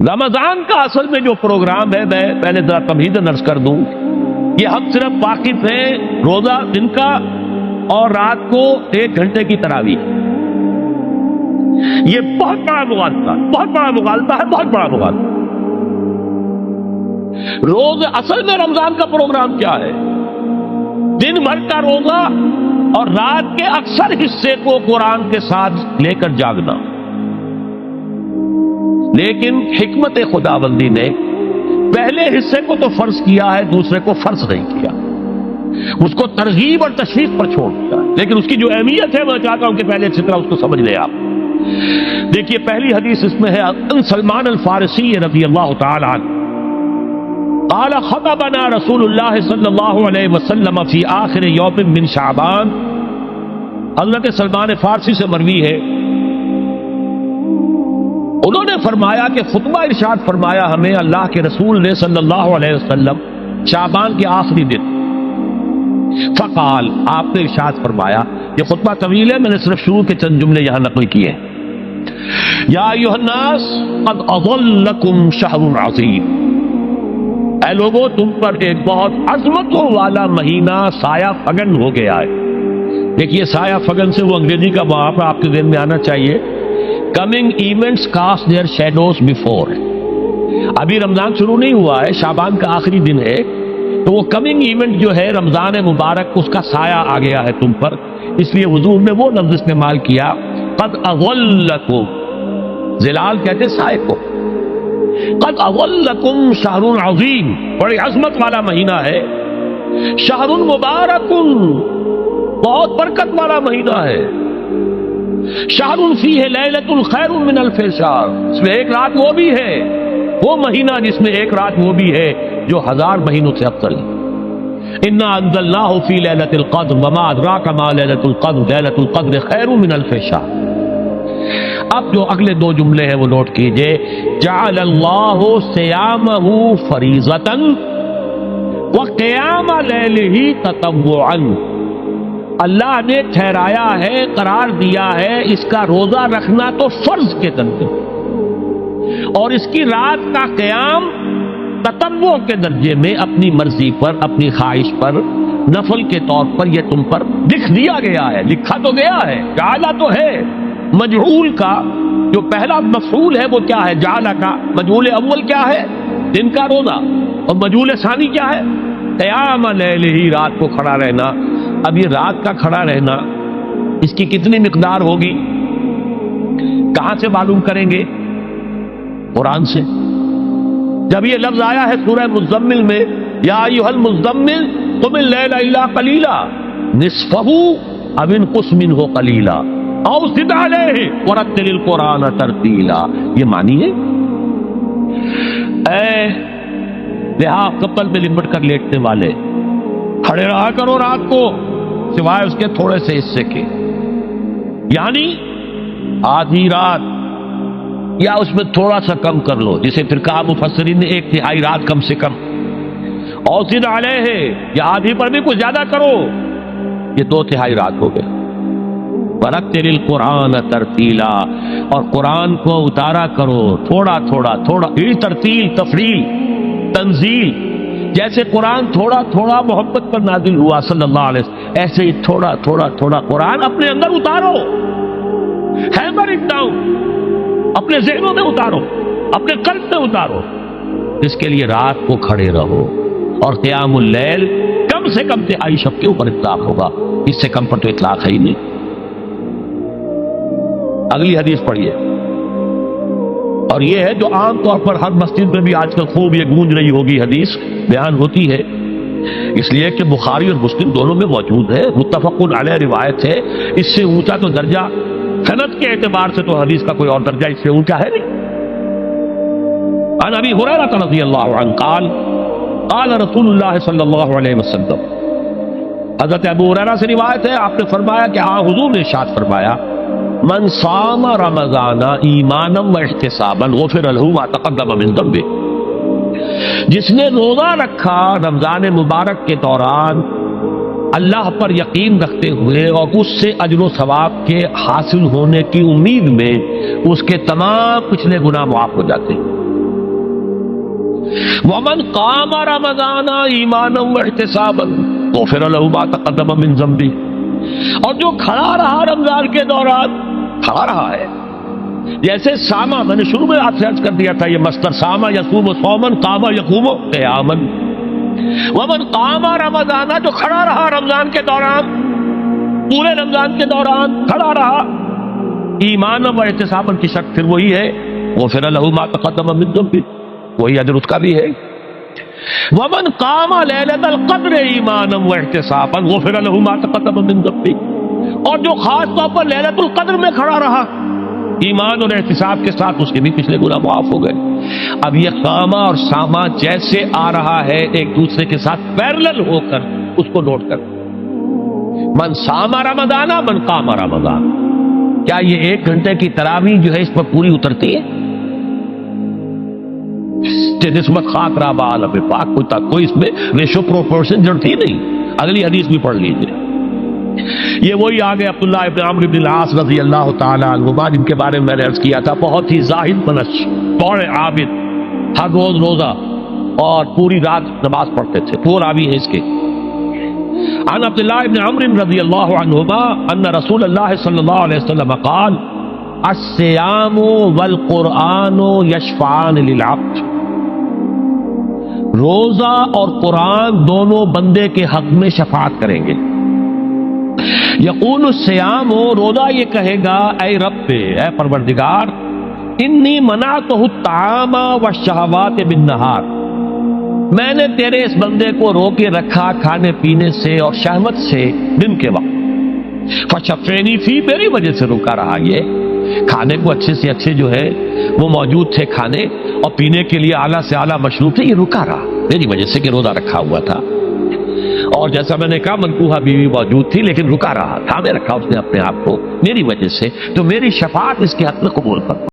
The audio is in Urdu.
رمضان کا اصل میں جو پروگرام ہے، میں پہلے ذرا تمہید عرض کر دوں، یہ ہم صرف واقف ہیں روزہ دن کا اور رات کو 1 گھنٹے کی تراویح۔ یہ بہت بڑا مغالطہ ہے، بہت بڑا مغالطہ۔ روز اصل میں رمضان کا پروگرام کیا ہے؟ دن بھر کا روزہ اور رات کے اکثر حصے کو قرآن کے ساتھ لے کر جاگنا۔ لیکن حکمت خداوندی نے پہلے حصے کو تو فرض کیا ہے، دوسرے کو فرض نہیں کیا، اس کو ترغیب اور تشویق پر چھوڑ دیا۔ لیکن اس کی جو اہمیت ہے میں چاہتا ہوں کہ پہلے اچھی طرح اس کو سمجھ لیں آپ۔ دیکھیے پہلی حدیث اس میں ہے ان سلمان الفارسی رضی اللہ تعالی عنہ قال خطبنا رسول اللہ صلی اللہ علیہ وسلم فی آخر یوم من شعبان۔ حضرت سلمان فارسی سے مروی ہے، انہوں نے فرمایا کہ خطبہ ارشاد فرمایا ہمیں اللہ کے رسول نے صلی اللہ علیہ وسلم شعبان کے آخری دن۔ فقال، آپ نے ارشاد فرمایا، یہ خطبہ طویل ہے، میں نے صرف شروع کے چند جملے یہاں نقل کیے۔ یا ایھا الناس قد اظلکم شہر عظیم، اے لوگوں تم پر ایک بہت عظمتوں والا مہینہ سایہ فگن ہو گیا ہے۔ دیکھیے سایہ فگن سے وہ انگریزی کا محاورہ آپ کے ذہن میں آنا چاہیے، coming events cast their shadows before. ابھی رمضان شروع نہیں ہوا ہے، شعبان کا آخری دن ہے، تو وہ کمنگ ایونٹ جو ہے رمضان مبارک، اس کا سایہ آ گیا ہے تم پر، اس لیے حضور نے وہ لفظ استعمال کیا قد اظلکم، ظلال کہتے سائے کو، قد اظلکم شہر عظیم، بڑی عظمت والا مہینہ ہے، شہر مبارک، بہت برکت والا مہینہ ہے، شہر فیہ لیلۃ خیر من الف شہر، اس میں ایک رات وہ بھی ہے، وہ مہینہ جس میں ایک رات وہ بھی ہے جو 1000 مہینوں سے افضل ہے۔ انا انزلناہ فی لیلۃ القدر وما ادراک ما لیلۃ القدر لیلۃ القدر خیر من الف شہر۔ اب جو اگلے 2 جملے ہیں وہ نوٹ کیجئے، جعل اللہ صیامہ فریضۃ وقیام لیلہ تطوعا، اللہ نے ٹھہرایا ہے، قرار دیا ہے اس کا روزہ رکھنا تو فرض کے درجے، اور اس کی رات کا قیام تطوع کے درجے میں، اپنی مرضی پر، اپنی خواہش پر، نفل کے طور پر یہ تم پر لکھ دیا گیا ہے، لکھا تو گیا ہے، جعلہ تو ہے۔ مجعول کا جو پہلا مفعول ہے وہ کیا ہے؟ جعلہ کا مجعول اول کیا ہے؟ دن کا روزہ، اور مجعول ثانی کیا ہے؟ قیام لیلہ، رات کو کھڑا رہنا۔ اب یہ رات کا کھڑا رہنا اس کی کتنی مقدار ہوگی، کہاں سے معلوم کریں گے؟ قرآن سے۔ جب یہ لفظ آیا ہے سورہ مزمل میں، یا ایھا المزمل قم اللیل الا قلیلا نصفہ او انقص منہ قلیلا او زد علیہ ورتل القرآن ترتیلا، یہ معنی ہے اے رہا کپل میں لپٹ کر لیٹنے والے، کھڑے رہا کرو رات کو سوائے اس کے تھوڑے سے حصے کے، یعنی آدھی رات یا اس میں تھوڑا سا کم کر لو، جسے پھر کہا مفسرین نے 1/3 رات کم سے کم، اور زد علیہ، یا آدھی پر بھی کچھ زیادہ کرو، یہ 2/3 رات ہو گئے۔ ورتل القرآن ترتیلا، اور قرآن کو اتارا کرو تھوڑا تھوڑا تھوڑا، یہ ترتیل، تفریل، تنزیل، جیسے قرآن تھوڑا تھوڑا محمد پر نازل ہوا صلی اللہ علیہ وسلم، ایسے ہی تھوڑا تھوڑا تھوڑا قرآن اپنے اندر اتارو، ہیمر اٹ ڈاؤن، اپنے ذہنوں میں اتارو، اپنے قلب میں اتارو۔ اس کے لیے رات کو کھڑے رہو، اور قیام اللیل کم سے کم 3/4 شب کے اوپر اطلاق ہوگا، اس سے کم پر تو اطلاق ہے ہی نہیں۔ اگلی حدیث پڑھیے، اور یہ ہے جو عام طور پر ہر مسجد میں بھی آج کل خوب یہ گونج رہی ہوگی، حدیث بیان ہوتی ہے، اس لیے کہ بخاری اور مسلم دونوں میں موجود ہے، متفق علیہ روایت ہے، اس سے اونچا تو درجہ سند کے اعتبار سے تو حدیث کا کوئی اور درجہ اس سے اونچا ہے نہیں۔ عن ابی ہریرہ رضی اللہ عنہ قال قال رسول اللہ صلی اللہ علیہ وسلم، حضرت ابو ہریرہ سے روایت ہے، آپ نے فرمایا کہ ہاں حضور نے ارشاد فرمایا، من صام رمضان ایمانا و احتسابا غفر له ما تقدم من ذنبه، جس نے روزہ رکھا رمضان مبارک کے دوران اللہ پر یقین رکھتے ہوئے اور اس سے اجر و ثواب کے حاصل ہونے کی امید میں، اس کے تمام پچھلے گناہ معاف ہو جاتے ہیں۔ ومن قام رمضان ایمانا واحتسابا غفر له ما تقدم من ذنبه، اور جو کھڑا رہا رمضان کے دوران، کھڑا رہا ہے، جیسے ساما، میں نے شروع میں آپ سے عرض کر دیا تھا یہ مصدر ساما یصوم صومن، قام یقوم قیاما، ومن قام رمضان، جو کھڑا رہا رمضان کے دوران، پورے رمضان کے دوران کھڑا رہا، ایمان و احتسابا کی شرط پھر وہی ہے، غفر له ما تقدم من ذنبه، وہی اجر اس کا بھی ہے۔ ومن قام لیلۃ القدر ایمانا واحتسابا غفر له ما تقدم من ذنبه، اور جو خاص طور پر لیلۃ القدر میں کھڑا رہا ایمان اور احتساب کے ساتھ، اس کے بھی پچھلے گناہ معاف ہو گئے۔ اب یہ قامہ اور سامہ جیسے آ رہا ہے ایک دوسرے کے ساتھ پیرلل ہو کر، اس کو نوٹ کر، من سامہ رمضان من قام رمضان، کیا یہ 1 گھنٹے کی تراویح جو ہے اس پر پوری اترتی ہے؟ نسبت خاک رابع عالم پاک کوئی اس میں ریشو پروپورشن جڑتی نہیں۔ اگلی حدیث بھی پڑھ لیجئے، یہ وہی آگے عبداللہ ابن عمرو بن العاص رضی اللہ تعالی عنہما، جن کے بارے میں میں نے عرض کیا تھا بہت ہی زاہد منش، بڑے عابد، ہر روز روزہ اور پوری رات نماز پڑھتے تھے، وہ راوی ہیں اس کے۔ عن عبداللہ ابن عمرو رضی اللہ عنہما ان رسول اللہ صلی اللہ علیہ وسلم قال الصیام والقرآن یشفعان للعبد، روزہ اور قرآن دونوں بندے کے حق میں شفاعت کریں گے۔ یقول الصیام، روزہ یہ کہے گا اے رب، اے پروردگار، انی منعتہ الطعام والشہوات بالنہار، میں نے تیرے اس بندے کو روکے رکھا کھانے پینے سے اور شہوت سے دن کے وقت، فشفعنی فی، میری وجہ سے روکا رہا، یہ کھانے کو اچھے سے اچھے جو ہے وہ موجود تھے کھانے، اور پینے کے لیے اعلیٰ سے اعلیٰ مشروب تھے، یہ رکا رہا میری وجہ سے کہ روزہ رکھا ہوا تھا، اور جیسا میں نے کہا منکوحہ بیوی موجود تھی لیکن رکا رہا، تھامے رکھا اس نے اپنے آپ کو میری وجہ سے، تو میری شفاعت اس کے حق میں قبول کر۔